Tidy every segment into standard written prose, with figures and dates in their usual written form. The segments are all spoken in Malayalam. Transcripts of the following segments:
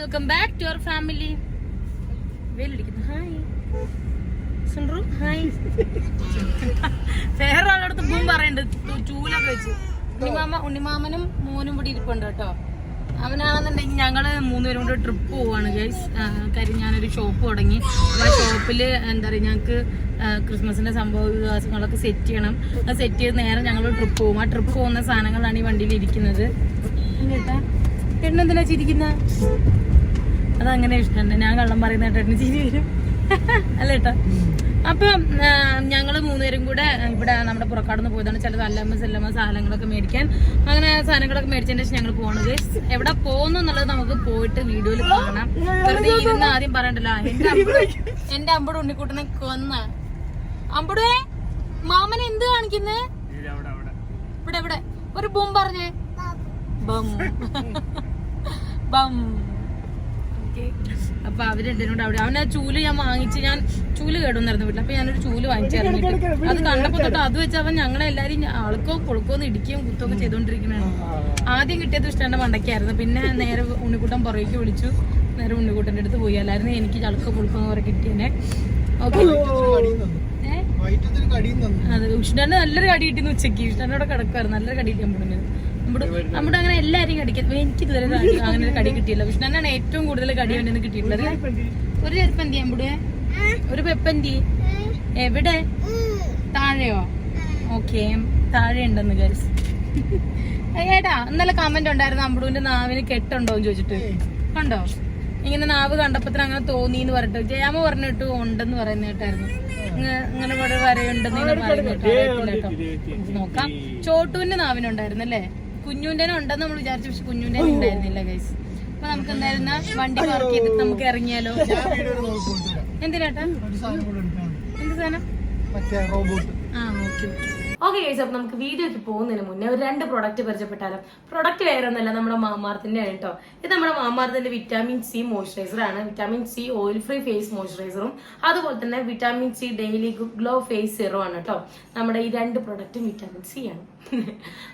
Welcome back to our family. വെയിലടിക്കുന്നു. ഹായ് സുൻറു, ഹായ്. വേറെ ആളടുത്ത് ബൂം പറയുന്നുണ്ട് ചൂലൊക്കെ വെച്ച്. ഉണ്ണിമാമനും മോനും കൂടി ഇരിപ്പുണ്ട് കേട്ടോ. അവനാണെന്നുണ്ടെങ്കിൽ ഞങ്ങള് 3 പേരും കൂടെ ട്രിപ്പ് പോവാണ് ഗൈസ്. കാര്യം ഞാനൊരു ഷോപ്പ് തുടങ്ങി. ആ ഷോപ്പില് എന്താ പറയുക, ഞങ്ങൾക്ക് ക്രിസ്മസിന്റെ സംഭവ വികാസങ്ങളൊക്കെ സെറ്റ് ചെയ്യണം. അത് സെറ്റ് ചെയ്ത് നേരെ ഞങ്ങൾ ട്രിപ്പ് പോകും. ആ ട്രിപ്പ് പോകുന്ന സാധനങ്ങളാണ് ഈ വണ്ടിയിൽ ഇരിക്കുന്നത്. കേട്ടാ എണ്ണെന്തിനാ ചിരിക്കുന്ന? അതങ്ങനെ ഇഷ്ടമുണ്ട്. ഞാൻ കള്ളം പറയുന്ന കേട്ടോ ചിരി വരും അല്ല കേട്ടാ. അപ്പം ഞങ്ങള് 3 പേരും കൂടെ ഇവിടെ നമ്മുടെ പുറക്കാടുന്ന് പോയതാണ്. ചില അല്ലമ്മ സാധനങ്ങളൊക്കെ മേടിക്കാൻ. അങ്ങനെ സാധനങ്ങളൊക്കെ മേടിച്ചതിന് ശേഷം ഞങ്ങൾ പോണത്. എവിടെ പോകുന്നു എന്നുള്ളത് നമുക്ക് പോയിട്ട് വീഡിയോയിൽ കാണാം. വെറുതെ ഇരുന്ന് ആദ്യം പറയണ്ടല്ലോ. എന്റെ അമ്പട് ഉണ്ണിക്കുട്ടനെ കൊന്ന അമ്പടേ മാമനെ എന്ത് കാണിക്കുന്നേ? ഇവിടെ ഇവിടെ ഒരു ബും പറഞ്ഞേ. ബം ബം. അപ്പൊ അവരെന്തിനോട് അവിടെ അവനെ ചൂല് ഞാൻ വാങ്ങിച്ച്, ഞാൻ ചൂല് കേടുന്നായിരുന്നു വീട്ടിൽ. അപ്പൊ ഞാനൊരു ചൂല് വാങ്ങിച്ചായിരുന്നു. അത് കണ്ടപ്പോ തൊട്ട് അത് വെച്ച് അവൻ ഞങ്ങളെല്ലാരും ആൾക്കോ പൊളുക്കോന്ന് ഇടിക്കുകയും കുത്തൊക്കെ ചെയ്തോണ്ടിരിക്കണാണ്. ആദ്യം കിട്ടിയത് ഇഷ്ടന്റെ മണ്ടയ്ക്കായിരുന്നു. പിന്നെ നേരെ ഉണ്ണിക്കുട്ടൻ പുറകേക്ക് വിളിച്ചു. നേരെ ഉണ്ണിക്കുട്ടന്റെ അടുത്ത് പോയി. അല്ലായിരുന്നു എനിക്ക് ചളുക്കോ പൊളുക്കോന്ന് കുറെ കിട്ടിയനെ. ഓക്കെ, അതെ ഉഷ്ണന്റെ നല്ലൊരു കടി കിട്ടിയെന്ന് ഉച്ചക്ക്. ഉഷ്ണനോടെ കിടക്കുമായിരുന്നു. നല്ലൊരു കടി കിട്ടിയ നമ്മുടെ അങ്ങനെ എല്ലാരെയും കടിക്കും. എനിക്ക് ഇതുവരെ അങ്ങനെ ഒരു കടി കിട്ടിയില്ല. വിഷ്ണനാണ് ഏറ്റവും കൂടുതൽ കടി അവനെന്ന് കിട്ടിയിട്ടുള്ളത്. ഒരു ചെറുപ്പന്തി അമ്പുടെ, ഒരു പെപ്പന്തി എവിടെ? താഴെയോ? ഓക്കെ, താഴെ ഉണ്ടെന്ന് ഗൈസ്. ഏട്ടാ ഇന്നലെ കമന്റ് ഉണ്ടായിരുന്നു അമ്പുവിന്റെ നാവിന് കെട്ടുണ്ടോന്ന് ചോദിച്ചിട്ട്. കണ്ടോ ഇങ്ങനെ നാവ് കണ്ടപ്പത്തിന് അങ്ങനെ തോന്നിന്ന് പറഞ്ഞിട്ട്. ജയാമ പറഞ്ഞിട്ട് ഉണ്ടെന്ന് പറയുന്ന കേട്ടായിരുന്നു. ഇങ്ങനെ ഇവിടെ വരയുണ്ടെന്ന് പറയുന്ന കേട്ടോ. നോക്കാം. ചോട്ടുവിന്റെ നാവിനുണ്ടായിരുന്നല്ലേ? കുഞ്ഞുന്റെ ഉണ്ടെന്ന് നമ്മൾ വിചാരിച്ചു. പക്ഷെ കുഞ്ഞുന്റെ ഉണ്ടായിരുന്നില്ല ഗൈസ്. അപ്പൊ നമുക്ക് എന്തായിരുന്ന വണ്ടി പാർക്ക് ചെയ്തിട്ട് നമുക്ക് ഇറങ്ങിയാലോ? എന്തിനാട്ടാ? എന്ത് സാധനം? ആ ഓക്കെ ഓക്കെ ഗൈസ്. അപ്പൊ നമുക്ക് വീഡിയോക്ക് പോകുന്നതിന് മുന്നേ ഒരു 2 പ്രൊഡക്റ്റ് പരിചയപ്പെട്ടാലും. പ്രൊഡക്റ്റ് വേറെ ഒന്നല്ല, നമ്മുടെ മാമാർത്തിന്റെ ആണ് കേട്ടോ. ഇത് നമ്മുടെ മാമാർത്തിന്റെ വിറ്റാമിൻ സി മോയ്സ്ചറൈസർ ആണ്. Vitamin C oil free face മോയ്സ്ചറൈസറും അതുപോലെ തന്നെ vitamin C daily glow face serum ആണ് കേട്ടോ. നമ്മുടെ ഈ 2 പ്രൊഡക്റ്റും വിറ്റാമിൻ സി ആണ്.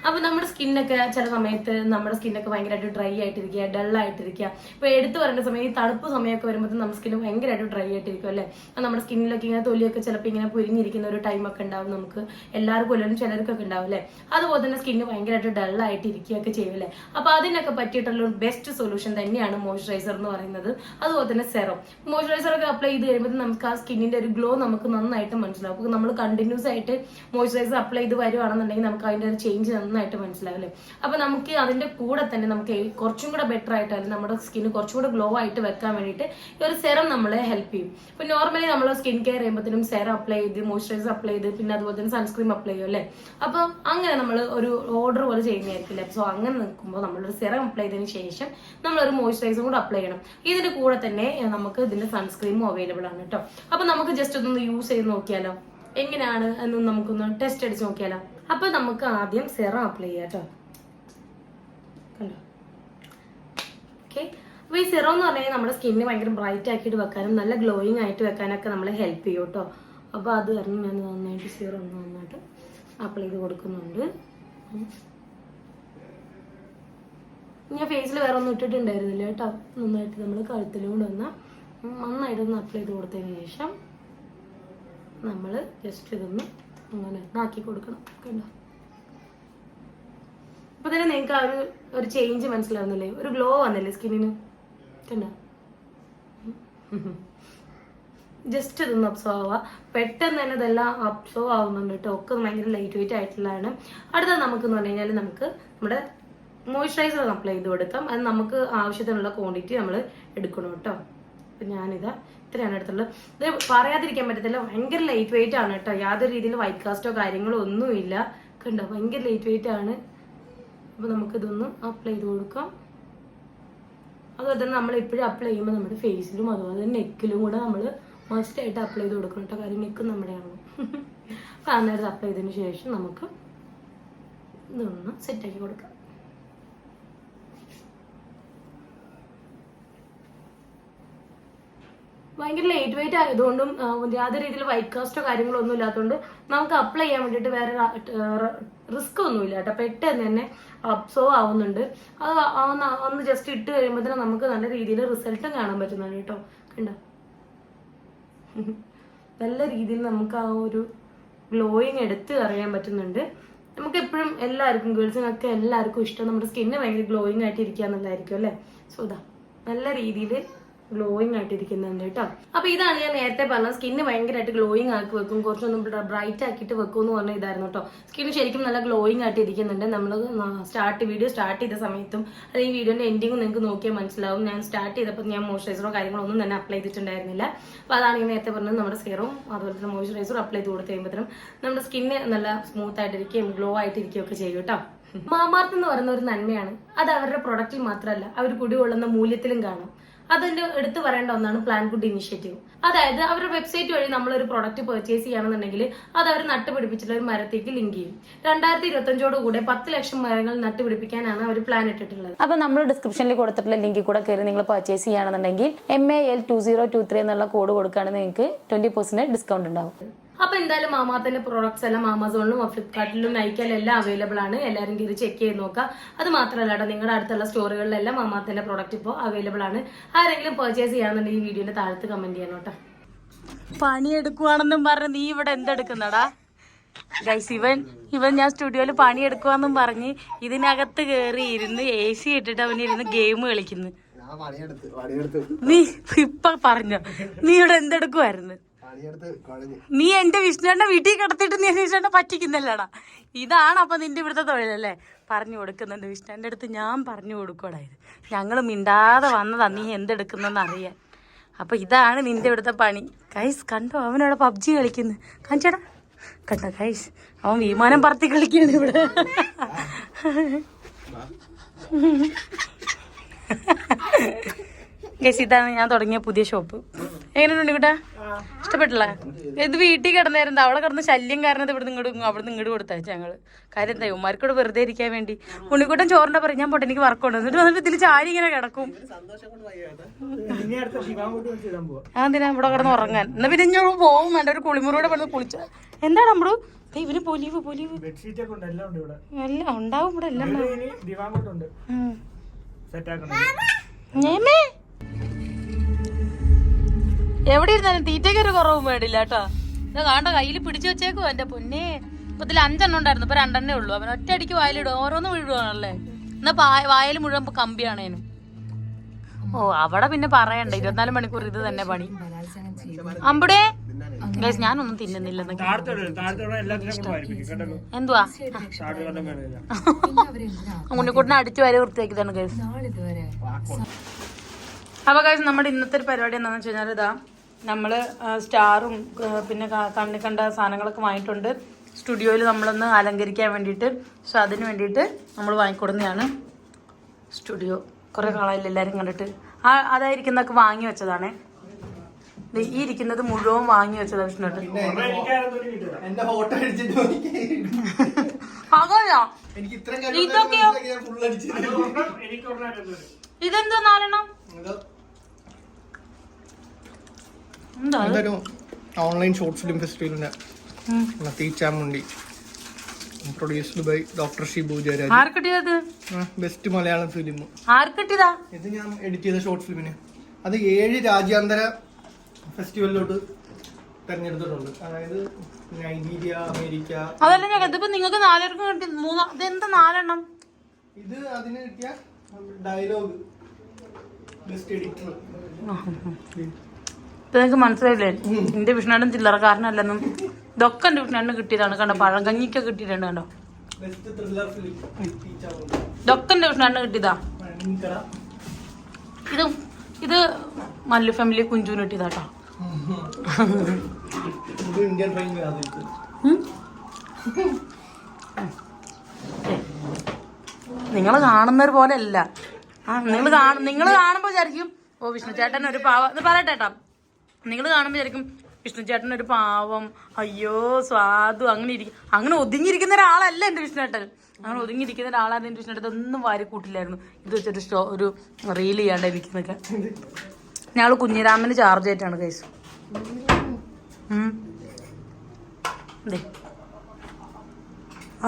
അപ്പൊ നമ്മുടെ സ്കിന്നൊക്കെ ചില സമയത്ത് നമ്മുടെ സ്കിന്നൊക്കെ ഭയങ്കരമായിട്ട് ഡ്രൈ ആയിട്ടിരിക്കുക, ഡൾ ആയിട്ടിരിക്കുക. ഇപ്പൊ എടുത്തു വരേണ്ട സമയം ഈ തണുപ്പ് സമയമൊക്കെ വരുമ്പോൾ നമ്മുടെ സ്കിന്ന് ഭയങ്കരമായിട്ട് ഡ്രൈ ആയിട്ടിരിക്കും അല്ലെ. നമ്മുടെ സ്കിന്നിലൊക്കെ ഇങ്ങനെ തൊലിയൊക്കെ ചിലപ്പോൾ ഇങ്ങനെ പൊരിഞ്ഞിരിക്കുന്ന ഒരു ടൈമൊക്കെ ഉണ്ടാവും. നമുക്ക് എല്ലാവർക്കും അല്ലെങ്കിലും ചിലർക്കൊക്കെ ഉണ്ടാവും അല്ലെ. അതുപോലെ തന്നെ സ്കിന്ന് ഭയങ്കരമായിട്ട് ഡൾ ആയിട്ട് ഇരിക്കുകയൊക്കെ ചെയ്യും അല്ലെ. അപ്പൊ അതിനൊക്കെ പറ്റിയിട്ടുള്ള ഒരു ബെസ്റ്റ് സൊല്യൂഷൻ തന്നെയാണ് മോയ്സ്ചറൈസർ എന്ന് പറയുന്നത്. അതുപോലെ തന്നെ സെറം. മോയ്സ്ചറൈസർ ഒക്കെ അപ്ലൈ ചെയ്ത് കഴിയുമ്പോൾ നമുക്ക് ആ സ്കിന്നിന്റെ ഒരു ഗ്ലോ നമുക്ക് നന്നായിട്ട് മനസ്സിലാവും. അപ്പൊ നമ്മൾ കണ്ടിന്യൂസ് ആയിട്ട് മോയ്സ്ചറൈസർ അപ്ലൈ ചെയ്ത് വരുവാണെന്നുണ്ടെങ്കിൽ നമുക്ക് അതിന്റെ ഒരു ചേഞ്ച് നന്നായിട്ട് മനസ്സിലാവും അല്ലേ. അപ്പൊ നമുക്ക് അതിന്റെ കൂടെ തന്നെ നമുക്ക് കുറച്ചും കൂടെ ബെറ്റർ ആയിട്ട്, അല്ലെങ്കിൽ നമ്മുടെ സ്കിന്ന് കുറച്ചും കൂടെ ഗ്ലോ ആയിട്ട് വെക്കാൻ വേണ്ടിയിട്ട് ഈ ഒരു സെറം നമ്മളെ ഹെൽപ്പ് ചെയ്യും. ഇപ്പൊ നോർമലി നമ്മൾ സ്കിൻ കെയർ ചെയ്യുമ്പോഴത്തേനും സെറം അപ്ലൈ ചെയ്ത്, മോയ്സ്ചറൈസർ അപ്ലൈ ചെയ്ത്, പിന്നെ അതുപോലെ തന്നെ സൺസ്ക്രീൻ അപ്ലൈ ചെയ്യും അല്ലേ. അപ്പൊ അങ്ങനെ നമ്മൾ ഒരു ഓർഡർ പോലെ ചെയ്യുന്നതായിരിക്കില്ല. സോ അങ്ങനെ നിൽക്കുമ്പോൾ നമ്മളൊരു സെറം അപ്ലൈ ചെയ്തതിന് ശേഷം നമ്മളൊരു മോയ്സ്ചറൈസർ കൂടെ അപ്ലൈ ചെയ്യണം. ഇതിന്റെ കൂടെ തന്നെ നമുക്ക് ഇതിന്റെ സൺസ്ക്രീമും അവൈലബിൾ ആണ് കേട്ടോ. അപ്പൊ നമുക്ക് ജസ്റ്റ് ഒന്ന് യൂസ് ചെയ്ത് നോക്കിയാലോ, എങ്ങനെയാണ് എന്ന് നമുക്കൊന്ന് ടെസ്റ്റ് അടിച്ച് നോക്കിയാലോ. അപ്പൊ നമുക്ക് ആദ്യം സെറം അപ്ലൈ ചെയ്യാം കേട്ടോ. കണ്ടോ? ഓക്കെ. അപ്പൊ ഈ സെറം എന്ന് പറഞ്ഞാൽ നമ്മുടെ സ്കിന്നിന് ഭയങ്കര ബ്രൈറ്റ് ആക്കിയിട്ട് വെക്കാനും നല്ല ഗ്ലോയിങ് ആയിട്ട് വെക്കാനൊക്കെ നമ്മളെ ഹെൽപ്പ് ചെയ്യും കേട്ടോ. അപ്പൊ അത് കാരണം ഞാൻ നന്നായിട്ട് സെറം നന്നായിട്ട് അപ്ലൈ ചെയ്ത് കൊടുക്കുന്നുണ്ട്. ഞാൻ ഫേസിൽ വേറെ ഒന്നും ഇട്ടിട്ടുണ്ടായിരുന്നില്ല കേട്ടോ. നന്നായിട്ട് നമ്മൾ കഴുത്തിലൂടെ നന്നായിട്ടൊന്ന് അപ്ലൈ ചെയ്ത് കൊടുത്തതിന് ശേഷം നമ്മൾ ജസ്റ്റ് ഇതൊന്ന് അങ്ങനെ ആക്കി കൊടുക്കണം. കണ്ടോ? ഇപ്പൊ തന്നെ നിങ്ങൾക്ക് ആ ഒരു ചേഞ്ച് മനസ്സിലാവുന്നില്ലേ? ഒരു ഗ്ലോ വന്നില്ലേ സ്കിന്നിന്? കണ്ടോ? ജസ്റ്റ് ഇതൊന്ന് അബ്സോർവ് ആവുക. പെട്ടെന്ന് തന്നെ ഇതെല്ലാം അബ്സോർവ് ആവുന്നുണ്ട് കേട്ടോ. ഒക്കെ ഭയങ്കര ലൈറ്റ് വെയിറ്റ് ആയിട്ടുള്ളതാണ്. അടുത്തത് നമുക്കെന്ന് പറഞ്ഞു കഴിഞ്ഞാൽ നമുക്ക് നമ്മുടെ മോയ്സ്ചറൈസർ അപ്ലൈ ചെയ്ത് കൊടുക്കാം. അത് നമുക്ക് ആവശ്യത്തിനുള്ള ക്വാണ്ടിറ്റി നമ്മൾ എടുക്കണം കേട്ടോ. അപ്പൊ ഞാനിതാ ഇത്രയാണ് എടുത്തുള്ളത്. ഇത് പറയാതിരിക്കാൻ പറ്റത്തില്ല, ഭയങ്കര ലൈറ്റ് വെയിറ്റ് ആണ് കേട്ടോ. യാതൊരു രീതിയിൽ വൈറ്റ് കാസ്റ്റോ കാര്യങ്ങളോ ഒന്നുമില്ല. കണ്ടോ? ഭയങ്കര ലൈറ്റ് വെയിറ്റ് ആണ്. അപ്പൊ നമുക്കിതൊന്ന് അപ്ലൈ ചെയ്ത് കൊടുക്കാം. അതുപോലെ തന്നെ നമ്മൾ എപ്പോഴും അപ്ലൈ ചെയ്യുമ്പോൾ നമ്മുടെ ഫേസിലും അതുപോലെ തന്നെ നെക്കിലും കൂടെ നമ്മൾ മസ്റ്റ് ആയിട്ട് അപ്ലൈ ചെയ്ത് കൊടുക്കണം കേട്ടോ. കാര്യം നെക്ക് നമ്മുടെയാണ്. അപ്പൊ അന്നേരം അപ്ലൈ ചെയ്തതിന് ശേഷം നമുക്ക് ഇതൊന്ന് സെറ്റാക്കി കൊടുക്കാം. ഭയങ്കര ലൈറ്റ് വെയിറ്റ് ആയതുകൊണ്ടും യാതൊരു രീതിയിൽ വൈറ്റ് കാസ്റ്റോ കാര്യങ്ങളോ ഒന്നും ഇല്ലാത്തതുകൊണ്ട് നമുക്ക് അപ്ലൈ ചെയ്യാൻ വേണ്ടിയിട്ട് വേറെ റിസ്ക് ഒന്നുമില്ല കേട്ടോ, പെട്ടെന്ന് തന്നെ അബ്സോർവ് ആവുന്നുണ്ട്. അത് ഒന്ന് ജസ്റ്റ് ഇട്ട് കഴിയുമ്പോൾ തന്നെ നമുക്ക് നല്ല രീതിയിൽ റിസൾട്ടും കാണാൻ പറ്റുന്നുണ്ട് കേട്ടോ. കണ്ടോ, നല്ല രീതിയിൽ നമുക്ക് ആ ഒരു ഗ്ലോയിങ് എടുത്ത് അറിയാൻ പറ്റുന്നുണ്ട്. നമുക്ക് എപ്പോഴും എല്ലാവർക്കും ഗേൾസിനൊക്കെ എല്ലാവർക്കും ഇഷ്ടം നമ്മുടെ സ്കിന്ന് ഭയങ്കര ഗ്ലോയിങ് ആയിട്ട് ഇരിക്കുക എന്നുള്ളതായിരിക്കും അല്ലേ. സോ ഇതാ നല്ല രീതിയിൽ ഗ്ലോയിങ് ആയിട്ട് ഇരിക്കുന്നുണ്ട് കേട്ടോ. അപ്പൊ ഇതാണ് ഞാൻ നേരത്തെ പറഞ്ഞത്, സ്കിന്ന് ഭയങ്കരമായിട്ട് ഗ്ലോയിങ് ആക്കി വെക്കും, കുറച്ചൊന്നും ബ്രൈറ്റ് ആക്കിയിട്ട് വെക്കും എന്ന് പറഞ്ഞ ഇതായിരുന്നു കേട്ടോ. സ്കിന്ന് ശരിക്കും നല്ല ഗ്ലോയിങ് ആയിട്ട് ഇരിക്കുന്നുണ്ട്. നമ്മൾ വീഡിയോ സ്റ്റാർട്ട് ചെയ്ത സമയത്തും അത് ഈ വീഡിയോന്റെ എൻഡിങ്ങും നിങ്ങൾക്ക് നോക്കിയാൽ മനസ്സിലാവും. ഞാൻ സ്റ്റാർട്ട് ചെയ്തപ്പോൾ ഞാൻ മോയ്സ്ചറൈസറോ കാര്യങ്ങളോ ഒന്നും തന്നെ അപ്ലൈ ചെയ്തിട്ടുണ്ടായിരുന്നില്ല. അപ്പൊ അതാണ് ഈ നേരത്തെ പറഞ്ഞത്, നമ്മുടെ സെറവും അതുപോലെ തന്നെ മോയ്സ്ചറൈസറും അപ്ലൈ ചെയ്ത് കൊടുത്ത് കഴിയുമ്പോഴത്തേനും നമ്മുടെ സ്കിന്ന് നല്ല സ്മൂത്ത് ആയിട്ടിരിക്കുകയും ഗ്ലോ ആയിട്ടിരിക്കുകയും ഒക്കെ ചെയ്യും കേട്ടോ. മാമാർത്ത് എന്ന് പറയുന്ന ഒരു നന്മയാണ്. അത് അവരുടെ പ്രൊഡക്റ്റിൽ മാത്രമല്ല അവർ കുടികൊള്ളുന്ന മൂല്യത്തിലും കാണാം. അതിന്റെ എടുത്തു പറയേണ്ട ഒന്നാണ് പ്ലാൻ ഗുഡ് ഇനിഷ്യേറ്റീവ്. അതായത് അവരുടെ വെബ്സൈറ്റ് വഴി നമ്മളൊരു പ്രൊഡക്റ്റ് പർച്ചേസ് ചെയ്യുകയാണെന്നുണ്ടെങ്കിൽ അത് അവർ നട്ടുപിടിപ്പിച്ചിട്ടുള്ള ഒരു മരത്തേക്ക് ലിങ്ക് ചെയ്യും. 2025 10 ലക്ഷം മരങ്ങൾ നട്ടുപിടിപ്പിക്കാനാണ് അവർ പ്ലാൻ ഇട്ടിട്ടുള്ളത്. അപ്പൊ നമ്മൾ ഡിസ്ക്രിപ്ഷനിൽ കൊടുത്തിട്ടുള്ള ലിങ്കിൽ കൂടെ കയറി നിങ്ങൾ പർച്ചേസ് ചെയ്യുകയാണെന്നുണ്ടെങ്കിൽ MAL2023 എന്നുള്ള കോഡ് കൊടുക്കുകയാണെങ്കിൽ നിങ്ങൾക്ക് 20% ഡിസ്കൗണ്ട് ഉണ്ടാവും. അപ്പൊ എന്തായാലും മാമാത്തിന്റെ പ്രോഡക്ട്സ് എല്ലാം ആമസോണിലും ഫ്ലിപ്കാർട്ടിലും നൈക്കയിലും എല്ലാം അവൈലബിൾ ആണ്. എല്ലാവരും കയറി ചെക്ക് ചെയ്ത് നോക്കുക. അത് മാത്രമല്ല കേട്ടോ, നിങ്ങളുടെ അടുത്തുള്ള സ്റ്റോറുകളിലെല്ലാം മാമാത്തിന്റെ പ്രോഡക്റ്റ് ഇപ്പോൾ അവൈലബിൾ ആണ്. ആരെങ്കിലും പർച്ചേസ് ചെയ്യാന്നുണ്ടെങ്കിൽ ഈ വീഡിയോന്റെ താഴത്ത് കമന്റ് ചെയ്യണം കേട്ടോ. പണിയെടുക്കുവാണെന്നും പറഞ്ഞ് നീ ഇവിടെ എന്തെടുക്കുന്നടാ ഗൈസ്? ഇവൻ ഞാൻ സ്റ്റുഡിയോയിൽ പണിയെടുക്കുവാന്നും പറഞ്ഞ് ഇതിനകത്ത് കയറി ഇരുന്ന് AC ഇട്ടിട്ട് അവനിരുന്ന് ഗെയിം കളിക്കുന്നു. നീ ഇപ്പൊ പറഞ്ഞോ, നീ ഇവിടെ എന്തെടുക്കുവായിരുന്നു? നീ എന്റെ വിഷ്ണുവിന്റെ വീട്ടിൽ കിടത്തിട്ട് നീ വിഷ്ണുവിനെ പറ്റിക്കുന്നല്ലടാ. ഇതാണ് അപ്പൊ നിന്റെ ഇവിടുത്തെ തൊഴിലല്ലേ? പറഞ്ഞു കൊടുക്കുന്നുണ്ട് വിഷ്ണുവിന്റെ അടുത്ത്. ഞാൻ പറഞ്ഞു കൊടുക്കൂടായത്, ഞങ്ങള് മിണ്ടാതെ വന്നതാ നീ എന്തെടുക്കുന്നെന്ന് അറിയാൻ. അപ്പൊ ഇതാണ് നിന്റെ ഇവിടുത്തെ പണി. ഗൈസ് കണ്ടോ, അവനവിടെ PUBG കളിക്കുന്നു. കാണിച്ചടാ, കണ്ടോ ഗൈസ്, അവൻ വിമാനം പറത്തി കളിക്കാണ് ഇവിടെ. ഗൈസ് ഇതാണ് ഞാൻ തുടങ്ങിയ പുതിയ ഷോപ്പ്. എങ്ങനെയുണ്ട് ഇവിടെ? ഇഷ്ടപ്പെട്ടില്ല? ഇത് വീട്ടിൽ കിടന്നായിരുന്നു, അവിടെ കിടന്ന് ശല്യം കാരണം ഇവിടെ ഇങ്ങോട്ട് കൊടുത്തയച്ചു ഞങ്ങള്. കാര്യം എന്താ, ഉമ്മാർക്കൂടെ വെറുതെ ഇരിക്കാൻ വേണ്ടി. ഉണ്ണിക്കുട്ടൻ ചോറിന്റെ പറയും ഞാൻ പോട്ടെ എനിക്ക് വർക്കുണ്ട്, എന്നിട്ട് വന്നിട്ട് ഇതിൽ ചാരി ഇങ്ങനെ കിടക്കും. അതെന്തിനാ ഇവിടെ കിടന്ന് ഉറങ്ങാൻ? എന്നാ പിന്നെ ഞാൻ പോകും വേണ്ട, ഒരു കുളിമുറിയുടെ പെടുന്ന കുളിച്ച. എന്താണ് നമ്മള് ഇവന് പൊലീവ് എല്ലാം ഉണ്ടാവും ഇവിടെ. എല്ലാം എവിടെ ഇരുന്നാലും തീറ്റയ്ക്കൊരു കുറവും വേണ്ടില്ല കേട്ടോ. ഇത് കാണ്ട കയ്യിൽ പിടിച്ചു വെച്ചേക്കും എന്റെ പൊന്നെ. ഇപ്പൊ ഇതിൽ 5 എണ്ണം ഉണ്ടായിരുന്നു, ഇപ്പൊ 2 എണ്ണേ ഉള്ളൂ. അവൻ ഒറ്റയടിക്ക് വായിലിടും, ഓരോന്ന് വീഴുവാണല്ലേ. എന്നാ വായിൽ മുഴുവൻ കമ്പിയാണേനും. ഓ അവിടെ പിന്നെ പറയണ്ട, 24 മണിക്കൂർ ഇത് തന്നെ പണി. അമ്പുടെ ഞാനൊന്നും തിന്നുന്നില്ലെന്ന്. എന്തുവാ ഉണ്ണിക്കുട്ടിനെ അടിച്ചു വരെ വൃത്തിയാക്കിയതാണ് ഗൈസ്. അപ്പൊ ഗൈസ് നമ്മുടെ ഇന്നത്തെ ഒരു പരിപാടി എന്താണെന്ന് വെച്ച് കഴിഞ്ഞാൽ ഇതാ നമ്മള് സ്റ്റാറും പിന്നെ കണ്ണി കണ്ട സാധനങ്ങളൊക്കെ വാങ്ങിയിട്ടുണ്ട് സ്റ്റുഡിയോയിൽ നമ്മളൊന്ന് അലങ്കരിക്കാൻ വേണ്ടിയിട്ട്. സോ അതിന് വേണ്ടിയിട്ട് നമ്മൾ വാങ്ങിക്കൊടുന്നതാണ് സ്റ്റുഡിയോ. കുറെ കാലമായില്ല എല്ലാവരും കണ്ടിട്ട്. അതായിരിക്കുന്നതൊക്കെ വാങ്ങി വെച്ചതാണ്. ഈ ഇരിക്കുന്നത് മുഴുവൻ വാങ്ങി വെച്ചതാ വിഷ്ണുട്ട്. ഇതൊക്കെയോ ഇതെന്തോ നാലെണ്ണം ഓൺലൈൻ ഷോർട്ട് ഫിലിം ഫെസ്റ്റിവലിന്റെ Theechamundi produced by doctor Shibu Jayaraj. Best Malayalam film. ഇത് ഞാൻ എഡിറ്റ് ചെയ്ത ഷോർട്ട് ഫിലിമിന് അത് 7 രാജ്യാന്തര ഫെസ്റ്റിവലിലോട്ട് തെരഞ്ഞെടുത്തിട്ടുണ്ട്. അതായത് നൈജീരിയ, അമേരിക്ക. അതല്ല ഞാൻ ഇതിപ്പോ നിങ്ങൾക്ക് 4 പേർക്ക് കിട്ടി. ഇതെന്താ 4 എണ്ണം? ഇത് അതിന് കിട്ടിയ ഡയലോഗ് ബെസ്റ്റ് എഡിറ്റർ. ഇപ്പൊ നിങ്ങൾക്ക് മനസ്സിലായില്ലേ എന്റെ വിഷ്ണുവിനും ചില്ലറക്കാരനല്ലെന്നും. ഇതൊക്കെ എന്റെ വിഷ്ണുവിന് കിട്ടിയതാണ്. കണ്ടോ പഴങ്കഞ്ഞിക്കൊക്കെ കിട്ടിയിട്ടുണ്ട്. കണ്ടോ ഇതൊക്കെ എന്റെ വിഷ്ണുവിന് കിട്ടിയതാ. ഇത് മല്ലു ഫാമിലി കുഞ്ചുവിന് കിട്ടിയതാട്ടോ. നിങ്ങൾ കാണുന്നൊരു പോലെ അല്ല. നിങ്ങൾ കാണുമ്പോ വിചാരിക്കും ഓ വിഷ്ണു ചേട്ടൻ ഒരു പാവം. ഇത് പറയട്ടേട്ടാ, നിങ്ങൾ കാണുമ്പോ വിചാരിക്കും വിഷ്ണു ചേട്ടൻ ഒരു പാവം, അയ്യോ സ്വാദു അങ്ങനെ ഇരിക്കും. അങ്ങനെ ഒതുങ്ങിയിരിക്കുന്ന ഒരാളല്ല എന്റെ വിഷ്ണുട്ടൻ. അങ്ങനെ ഒതുങ്ങിയിരിക്കുന്ന ഒരാളായിരുന്നു എന്റെ വിഷ്ണുട്ടൻ. ഒന്നും വാരി കൂട്ടില്ലായിരുന്നു. ഇത് വെച്ചിട്ട് ഒരു റീൽ ചെയ്യാണ്ടിരിക്കുന്നൊക്കെ. ഞങ്ങള് കുഞ്ഞിരാമന് ചാർജ് ആയിട്ടാണ് കേസ്.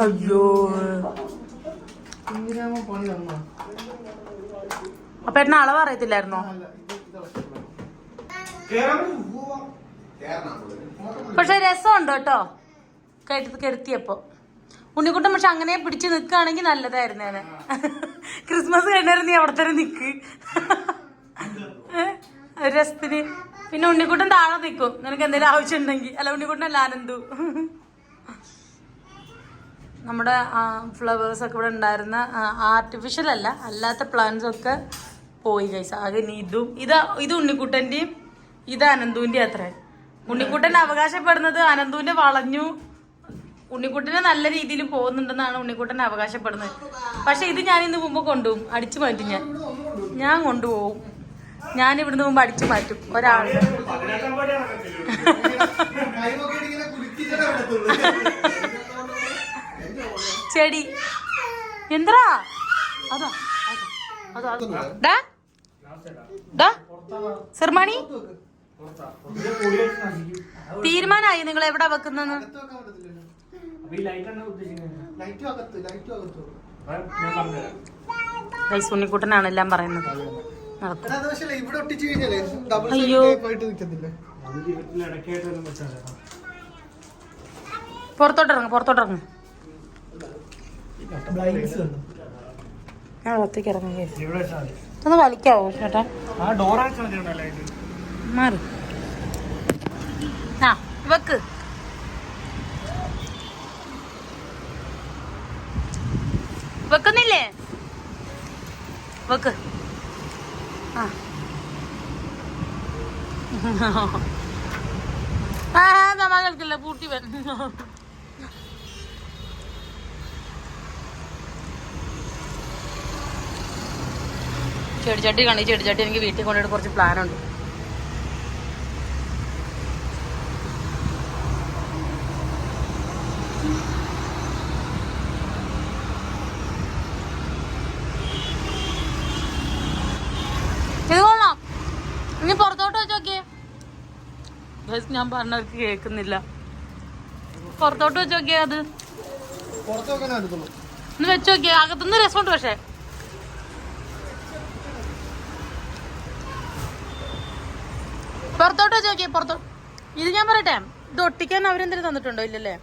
അയ്യോ കുഞ്ഞിരാമ പണി തന്നോ? അപ്പൊ ഏട്ടന് അളവ് അറിയത്തില്ലായിരുന്നോ? പക്ഷെ രസമുണ്ട് കേട്ടോ കെടുത്തിയപ്പോ. ഉണ്ണിക്കുട്ടൻ പക്ഷെ അങ്ങനെ പിടിച്ച് നിൽക്കുകയാണെങ്കിൽ നല്ലതായിരുന്നേനെ. ക്രിസ്മസ് കഴിഞ്ഞാലും നീ അവിടെ തന്നെ നിക്ക് രസത്തിന്. പിന്നെ ഉണ്ണിക്കുട്ടൻ താഴെ നിൽക്കും നിനക്ക് എന്തെങ്കിലും ആവശ്യം ഉണ്ടെങ്കിൽ. അല്ല ഉണ്ണിക്കുട്ടൻ അല്ല ആനന്ദു. നമ്മുടെ ഫ്ലവേഴ്സ് ഒക്കെ ഇവിടെ ഉണ്ടായിരുന്ന ആർട്ടിഫിഷ്യൽ അല്ല അല്ലാത്ത പ്ലാന്റ്സ് ഒക്കെ പോയി ഗൈസ്. ആകെ ഇത് ഉണ്ണിക്കുട്ടന്റെയും ഇത് അനന്തുവിന്റെ അത്ര. ഉണ്ണിക്കുട്ടൻ അവകാശപ്പെടുന്നത് അനന്തുവിന്റെ വളഞ്ഞു, ഉണ്ണിക്കുട്ടനെ നല്ല രീതിയിൽ പോകുന്നുണ്ടെന്നാണ് ഉണ്ണിക്കുട്ടൻ അവകാശപ്പെടുന്നത്. പക്ഷെ ഇത് ഞാൻ ഇന്ന് മുമ്പ് കൊണ്ടുപോകും, അടിച്ചു മാറ്റും. ഞാൻ കൊണ്ടുപോകും. ഞാൻ ഇവിടുന്ന് മുമ്പ് അടിച്ചു മാറ്റും ഒരാളുടെ. ചെടി എന്താ അതാ സെർമാണി തീരുമാനമായി നിങ്ങൾ എവിടെ വെക്കുന്നെന്ന്? ഉണ്ണിക്കുട്ടനാണ് എല്ലാം പറയുന്നത്. അയ്യോ പുറത്തോട്ടിറങ്ങും. ഞാൻ ഒത്തേക്ക് ഇറങ്ങി ഒന്ന് വലിക്കാവോ ചേട്ടാ? മാറി ആ വെക്ക്. വെക്കുന്നില്ലേ? വെക്ക്. ആ കേൾക്കില്ല പൂട്ടി വരും. ചെടിച്ചട്ടി കണ്ടി. ചെടിച്ചട്ടി എനിക്ക് വീട്ടിൽ കൊണ്ടുപോയിട്ട് കുറച്ച് പ്ലാനുണ്ട്. ഇത് കൊള്ളാം. ഇനി പുറത്തോട്ട് വെച്ച് നോക്കിയേ. ഞാൻ പറഞ്ഞവർക്ക് കേൾക്കുന്നില്ല. പുറത്തോട്ട് വെച്ച് നോക്കിയേ. അത് ഒന്ന് വെച്ച് നോക്കിയേ. അകത്തുനിന്ന് രസമുണ്ട്. പക്ഷെ പുറത്തോട്ട് വെച്ച് നോക്കിയേ. പുറത്തോട്ട്. ഇത് ഞാൻ പറയട്ടെ, ഇത് ഒട്ടിക്കാൻ അവരെന്തെങ്കിലും തന്നിട്ടുണ്ടോ? ഇല്ലല്ലേ.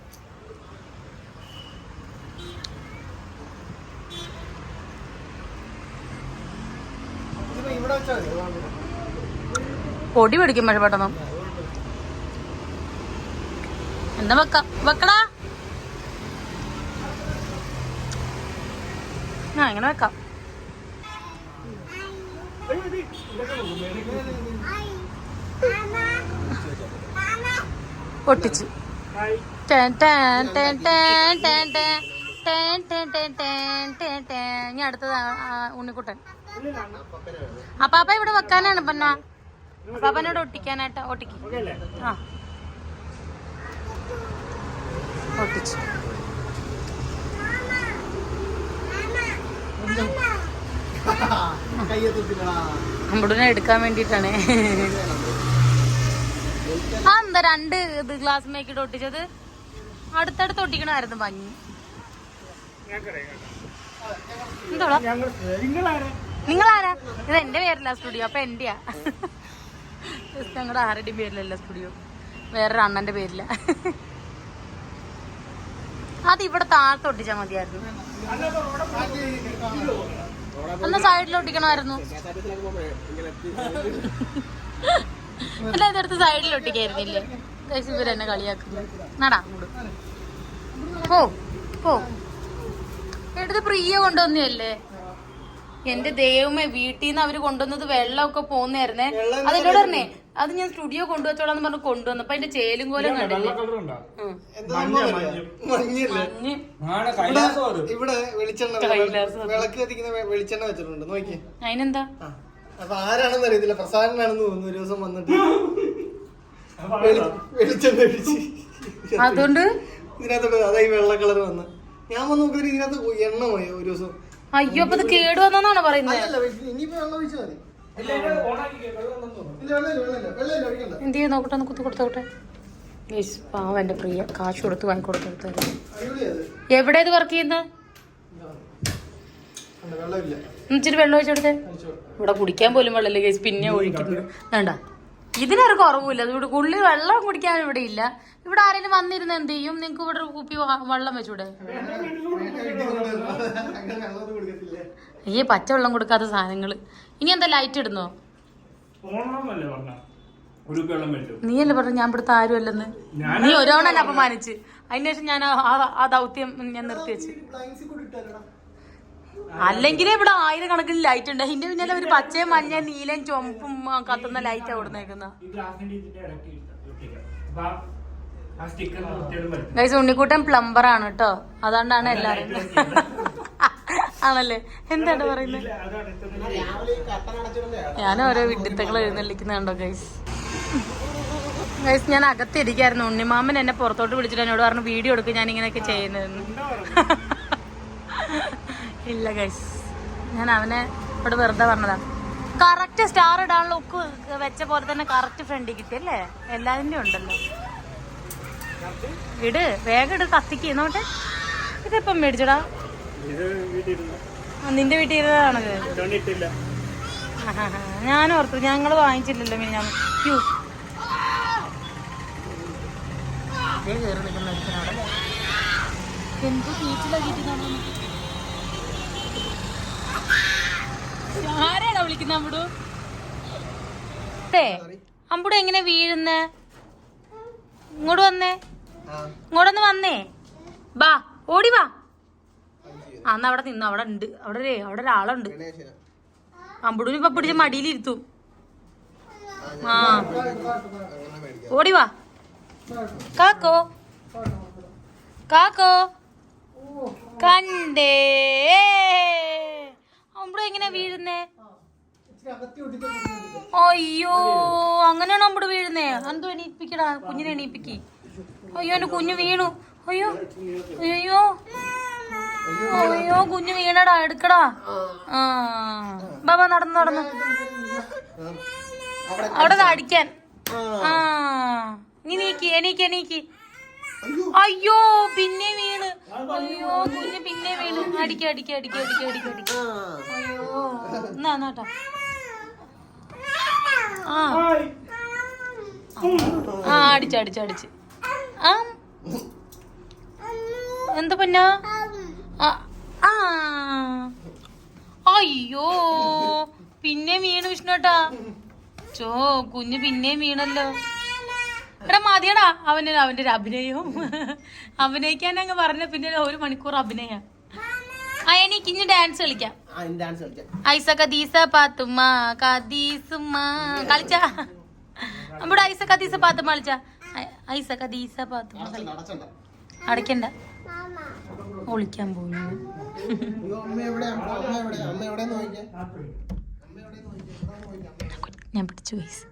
പൊടി പിടിക്കും പക്ഷെ പെട്ടെന്ന്. എന്താ വെക്കടാ? ആ ഇങ്ങനെ വെക്കാം. പൊട്ടിച്ച് ഇനി അടുത്തത് ഉണ്ണിക്കുട്ടൻ. അപ്പാപ്പ ഇവിടെ വെക്കാനാണ് പന്ന. അപ്പാപ്പനോട് ഒട്ടിക്കാനായിട്ട് ഒട്ടിക്ക്. ആ ഒട്ടിച്ചു. അമ്പുടനെ എടുക്കാൻ വേണ്ടിട്ടാണ്. ആ എന്താ 2 ഇത് ഗ്ലാസ് മേക്കിട്ട് ഒട്ടിച്ചത്? അടുത്തടുത്ത് ഒട്ടിക്കണമായിരുന്നു ഭംഗി. എന്തോളാ നിങ്ങളാരാ? ഇത് എന്റെ പേരില്ല സ്റ്റുഡിയോ. അപ്പൊ എന്റെയാ. ഞങ്ങളുടെ ആരുടെയും പേരിലല്ല സ്റ്റുഡിയോ, വേറൊരു അണ്ണന്റെ പേരില്ല. അത് ഇവിടെ താഴത്ത് ഒട്ടിച്ചാൽ മതിയായിരുന്നു. ഒന്ന് സൈഡിൽ ഒട്ടിക്കണമായിരുന്നു. അല്ല ഇതെടുത്ത് സൈഡിൽ ഒട്ടിക്കായിരുന്നില്ലേ? ഇവരെന്നെ കളിയാക്കുന്നു. നടാ പോ. എടുത്ത് പ്രിയ കൊണ്ടുവന്നല്ലേ? എന്റെ ദൈവമേ, വീട്ടിൽ നിന്ന് അവര് കൊണ്ടുവന്നത് വെള്ളമൊക്കെ പോന്നായിരുന്നേ. അതിനോട് പറഞ്ഞേ അത് ഞാൻ സ്റ്റുഡിയോ കൊണ്ടുവച്ചോളാന്ന് പറഞ്ഞ് കൊണ്ടുവന്നപ്പോ അതിന്റെ ചേലും കോലം കണ്ടില്ലേ? ഇവിടെ വിളക്ക് കത്തിക്കുന്ന വെളിച്ചെണ്ണ വെച്ചിട്ടുണ്ട്, നോക്കിയേ. അതിനെന്താ? അപ്പൊ ആരാണെന്ന് അറിയത്തില്ല, പ്രസാദനാണെന്ന് തോന്നുന്നു. ഒരു ദിവസം വന്നിട്ട് വെളിച്ചെണ്ണ ഒഴിച്ച് അതുകൊണ്ട് ഇതിനകത്തൊക്കെ അതായി വെള്ള കളർ വന്ന് ഞാൻ വന്ന് നോക്കിയിട്ട് ഇതിനകത്ത് എണ്ണ പോയോ ഒരു ദിവസം. അയ്യോ, അപ്പൊ ഇത് കേടുവന്നാണ് പറയുന്നത്. ഇനിയിപ്പോ വെള്ളം ഒഴിച്ചാൽ മതി. എന്ത് ചെയ്യ നോക്കട്ടെ, ഒന്ന് കുത്തി കൊടുത്തോട്ടെ. ഗൈസ് പാവം എൻ്റെ പ്രിയ കാശ് കൊടുത്ത് വാങ്ങിക്കൊടുത്തു. എവിടെ ഇത് വർക്ക് ചെയ്യുന്നത്? ഇച്ചിരി വെള്ളം ഒഴിച്ചെടുത്തേ. ഇവിടെ കുടിക്കാൻ പോലും വെള്ളമില്ല ഗൈസ്, പിന്നെ ഒഴിക്കുന്നത് വേണ്ട. ഇതിനൊരു കുറവില്ല. ഇവിടെ ഉള്ളി വെള്ളം കുടിക്കാൻ ഇവിടെ ഇല്ല. ഇവിടെ ആരെങ്കിലും വന്നിരുന്ന എന്ത് ചെയ്യും? നിങ്ങക്ക് ഇവിടെ കുപ്പി വെള്ളം വെച്ചൂടെ? ഈ പച്ചവെള്ളം കൊടുക്കാത്ത സാധനങ്ങള്. ഇനി എന്താ ലൈറ്റ് ഇടുന്നോ? നീയല്ലേ പറഞ്ഞു ഞാൻ ഇവിടുത്തെ ആരും അല്ലെന്ന്. നീ ഒരോണല്ല അപമാനിച്ച്. അതിനുശേഷം ഞാൻ ആ ദൗത്യം ഞാൻ നിർത്തിവെച്ച്. അല്ലെങ്കിലേ ഇവിടെ 1000 കണക്കിന് ലൈറ്റ് ഉണ്ട്. അതിന്റെ പിന്നാലെ ഒരു പച്ചയും മഞ്ഞ നീലയും ചുമപ്പും കത്തുന്ന ലൈറ്റാ കൊടുന്നേക്കുന്ന. ഗൈസ് ഉണ്ണിക്കുട്ടൻ പ്ലംബർ ആണ് കേട്ടോ, അതുകൊണ്ടാണ് എല്ലാരും ആണല്ലേ. എന്താണ് പറയുന്നത്? ഞാൻ ഓരോ വിഡിത്തങ്ങൾ എഴുന്നള്ളിക്കുന്ന കണ്ടോ ഗൈസ്. ഗൈസ് ഞാൻ അകത്തിരിക്കായിരുന്നു. ഉണ്ണിമാമൻ എന്നെ പുറത്തോട്ട് വിളിച്ചിട്ട് എന്നോട് പറഞ്ഞു വീഡിയോ എടുക്കും ഞാൻ ഇങ്ങനെയൊക്കെ ചെയ്യുന്നതെന്ന്. ഇല്ല ഗൈസ്, ഞാൻ അവനെ ഇവിടെ വെറുതെ പറഞ്ഞതാ. കറക്റ്റ് സ്റ്റാർ ഇടാനുള്ള ഉക്ക് വെച്ച പോലെ തന്നെ കറക്റ്റ് ഫ്രണ്ടിൽ കിട്ടിയല്ലേ? എല്ലാതിന്റെ ഉണ്ടല്ലോ. ഇട് വേഗം ഇട്, കത്തിക്ക് നോട്ടെ. ഇതെപ്പം മേടിച്ചടാ? നിന്റെ വീട്ടിൽ ഇരുന്നതാണത്. ഞാൻ ഓർത്തു ഞങ്ങള് വാങ്ങിച്ചില്ലല്ലോ. ഞാൻ കയറി നിൽക്കുന്ന ഒരുത്തനവിടെ എന്ത് ബീച്ചിലാക്കിട്ട് ആരാടാ വിളിക്കുന്ന? അമ്പുടു അമ്പുടു എങ്ങനെ വീഴുന്നേ? ഇങ്ങോട്ട് വന്നേ, ഇങ്ങോട്ടൊന്ന് വന്നേ, ബാ ഓടി വാ. അന്ന് അവിടെ നിന്നു. അവിടെ ഉണ്ട്, അവിടെ ഒരാളുണ്ട്. അമ്പുടുവിന് ഇപ്പൊ പിടിച്ച് മടിയിലിരുത്തും. ആ ഓടി വാ. കാക്കോ കാക്കോ കണ്ടേ. അമ്പുടു എങ്ങനെ വീഴുന്നേ? അയ്യോ അങ്ങനെയാണ് അമ്പുടു വീഴുന്നേ. എന്തോ എണീപ്പിക്കടാ, കുഞ്ഞിനെ എണീപ്പിക്ക്. അയ്യോ എന്റെ കുഞ്ഞു വീണു. അയ്യോ അയ്യോ അയ്യോ കുഞ്ഞു വീണടാ, എടുക്കടാ. ആ ബാബാ നടന്നു നടന്നു അവിടെ അടിക്കാൻ. ആ നീ നീക്കി, എണീക്ക് എണീക്ക്. അയ്യോ പിന്നെ വീണ്. അയ്യോ കുഞ്ഞ് പിന്നെ വീണു. അടിക്ക അടിക്ക അടിക്ക അടിക്ക അടിക്ക അടിക്ക. അയ്യോ എന്നാട്ടാ. ആ അടിച്ചടിച്ചടിച്ച്. ആ എന്താ പൊന്നാ? അയ്യോ പിന്നെ വീണു വിഷ്ണുട്ടാ. ചോ കുഞ്ഞ് പിന്നെ വീണല്ലോ. എടാ മതിയടാ അവന്റെ ഒരു അഭിനയവും. അഭിനയിക്കാൻ അങ്ങ് പറഞ്ഞ പിന്നെ 1 മണിക്കൂർ അഭിനയ. എനിക്ക് ഇനി ഡാൻസ് കളിക്കാം. ഐസ കദീസ പാത്തുമ്മ കദീസുമ്മ കളിച്ച. നമ്മുടെ ഐസ കദീസ പാത്തുമ്മ കളിച്ച. ഐസ കദീസ പാത്തുമ്മ അടയ്ക്കണ്ട, ഒളിക്കാൻ പോകുന്നു. ഞാൻ പിടിച്ചു വയസ്സ്.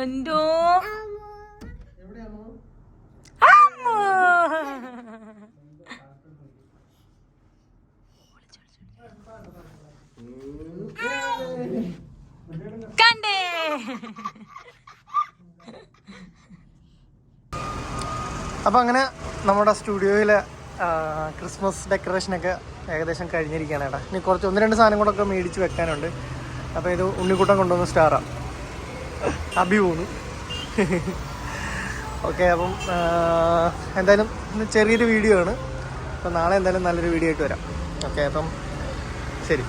എന്തോ കണ്ടേ. അപ്പം അങ്ങനെ നമ്മുടെ സ്റ്റുഡിയോയിലെ ക്രിസ്മസ് ഡെക്കറേഷനൊക്കെ ഏകദേശം കഴിഞ്ഞിരിക്കുകയാണ് കേട്ടോ. ഇനി കുറച്ച് 1-2 സാധനം കൂടെ ഒക്കെ മേടിച്ച് വെക്കാനുണ്ട്. അപ്പോൾ ഇത് ഉണ്ണിക്കുട്ടൻ കൊണ്ടുവന്ന സ്റ്റാറാണ്. അഭി പോന്നു. ഓക്കെ അപ്പം എന്തായാലും ഇന്ന് ചെറിയൊരു വീഡിയോ ആണ്. അപ്പം നാളെ എന്തായാലും നല്ലൊരു വീഡിയോ ആയിട്ട് വരാം. ഓക്കെ അപ്പം ശരി.